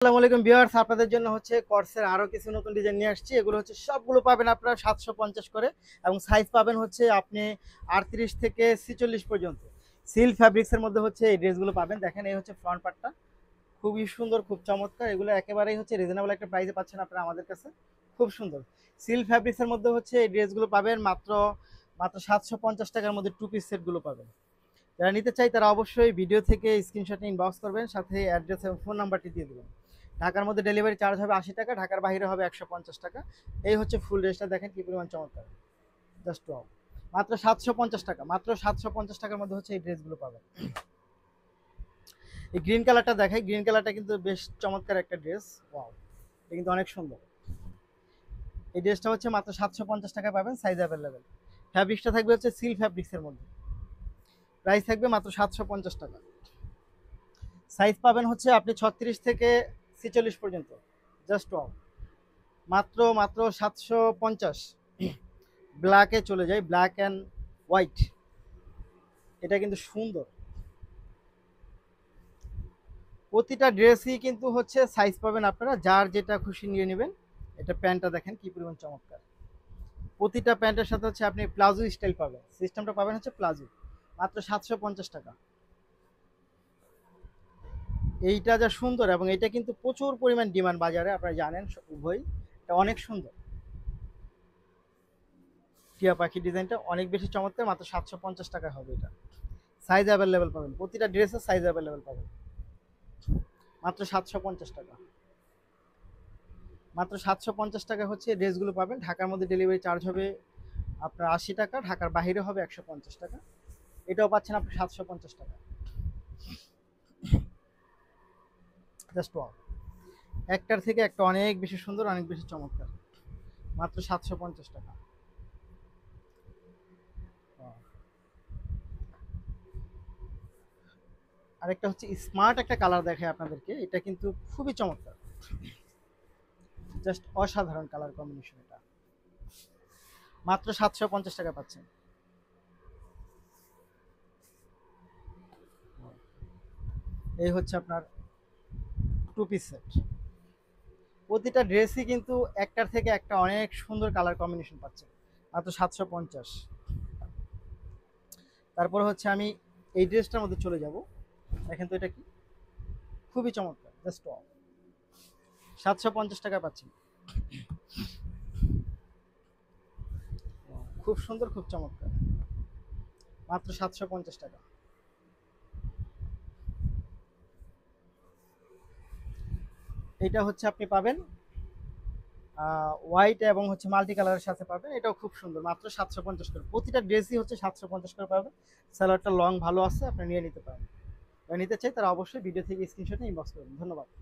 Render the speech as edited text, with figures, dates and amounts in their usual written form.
আসসালামু আলাইকুম ভিউয়ার্স, আপনাদের জন্য হচ্ছে কর্সের আরো কিছু নতুন ডিজাইন নিয়ে আসছি। এগুলো হচ্ছে সবগুলো পাবেন আপনারা 750 করে, এবং সাইজ পাবেন হচ্ছে আপনি 38 থেকে 46 পর্যন্ত। সিল্ক ফ্যাব্রিক্স এর মধ্যে হচ্ছে এই ড্রেসগুলো পাবেন। দেখেন, এই হচ্ছে ফ্রন্ট পার্টটা, খুবই সুন্দর, খুব চমৎকার। এগুলো একেবারেই হচ্ছে রিজনেবল একটা প্রাইসে পাচ্ছেন আপনারা আমাদের কাছে, খুব সুন্দর। সিল্ক ফ্যাব্রিক্স এর মধ্যে হচ্ছে এই ড্রেসগুলো পাবেন মাত্র মাত্র 750 টাকার মধ্যে টু পিস সেটগুলো পাবেন। যারা নিতে চাই তারা অবশ্যই ভিডিও থেকে স্ক্রিনশট নিয়ে ইনবক্স করবেন, সাথে অ্যাড্রেস এবং ফোন নাম্বারটি দিয়ে দেবেন। ঢাকার মধ্যে ডেলিভারি চার্জ হবে 80 টাকা, ঢাকার বাইরে হবে 150 টাকা। এই হচ্ছে ফুল ড্রেসটা, দেখেন কি পরিমাণ চমৎকার। জাস্ট ওয়াও, মাত্র 750 টাকা, মাত্র 750 টাকার মধ্যে হচ্ছে এই ড্রেসগুলো পাবেন। এই গ্রিন কালারটা দেখাই, গ্রিন কালারটা কিন্তু বেশ চমৎকার একটা ড্রেস। ওয়াও, এটা কিন্তু অনেক সুন্দর। এই ড্রেসটা হচ্ছে মাত্র 750 টাকা পাবেন, সাইজ অ্যাভেলেবেল। ফ্যাব্রিক্সটা থাকবে হচ্ছে সিল্ক ফ্যাব্রিক্সের মধ্যে, প্রাইস থাকবে মাত্র 750 টাকা। সাইজ পাবেন হচ্ছে আপনি 36 থেকে 46 পর্যন্ত। জাস্ট ওয়াও, মাত্র মাত্র 750। ব্ল্যাকে চলে যায়, ব্ল্যাক অ্যান্ড হোয়াইট, এটা কিন্তু সুন্দর। প্রতিটা ড্রেসই কিন্তু হচ্ছে সাইজ পাবেন আপনারা, যার যেটা খুশি নিয়ে নেবেন। এটা প্যান্টটা দেখেন কি পরিমাণ চমৎকার। প্রতিটা প্যান্টের সাথে হচ্ছে আপনি প্লাজো স্টাইল পাবেন, সিস্টেমটা পাবেন হচ্ছে প্লাজো, মাত্র 750 টাকা। এইটা যা সুন্দর, এবং এটা কিন্তু প্রচুর পরিমাণ ডিমান্ড বাজারে, আপনারা জানেন উভয়। এটা অনেক সুন্দর, টিয়া পাখি ডিজাইনটা অনেক বেশি চমৎকার। মাত্র 750 টাকা হবে এটা। সাইজ অ্যাভেলেবেল পাবেন, প্রতিটা ড্রেসের সাইজ অ্যাভেলেবেল পাবেন। মাত্র 750 টাকা, মাত্র 750 টাকা হচ্ছে ড্রেসগুলো পাবেন। ঢাকার মধ্যে ডেলিভারি চার্জ হবে আপনার 80 টাকা, ঢাকার বাইরে হবে 150 টাকা। এটাও পাচ্ছেন আপনি 750 টাকা। জাস্ট ওয়াও, একটার থেকে একটা অনেক বেশি সুন্দর, অনেক বেশি চমৎকার। মাত্র 750 টাকা। আরেকটা হচ্ছে স্মার্ট একটা কালার দেখায় আপনাদেরকে, এটা কিন্তু খুবই চমৎকার, জাস্ট অসাধারণ কালার কম্বিনেশন। এটা মাত্র 750 টাকা পাচ্ছেন। এই হচ্ছে আপনার টু পিস সেট। প্রতিটা ড্রেসই কিন্তু একটার থেকে একটা অনেক সুন্দর কালার কম্বিনেশন পাচ্ছেন, মাত্র 750। তারপর হচ্ছে আমি এই ড্রেসটার মধ্যে চলে যাব। দেখেন তো, এটা কি খুবই চমৎকার। জাস্ট 750 টাকা পাচ্ছেন, খুব সুন্দর, খুব চমৎকার। মাত্র 750 টাকা। এটা হচ্ছে আপনি পাবেন হোয়াইট এবং হচ্ছে মাল্টি কালারের সাথে পাবেন, এটাও খুব সুন্দর। মাত্র 750 করে, প্রতিটা ড্রেসই হচ্ছে 750 করে পাবেন। সালোয়ারটা লং ভালো আছে, আপনি নিয়ে নিতে পারেন। যারা নিতে চাই তারা অবশ্যই ভিডিও থেকে স্ক্রিনশট নিয়ে ইনবক্স করবেন। ধন্যবাদ।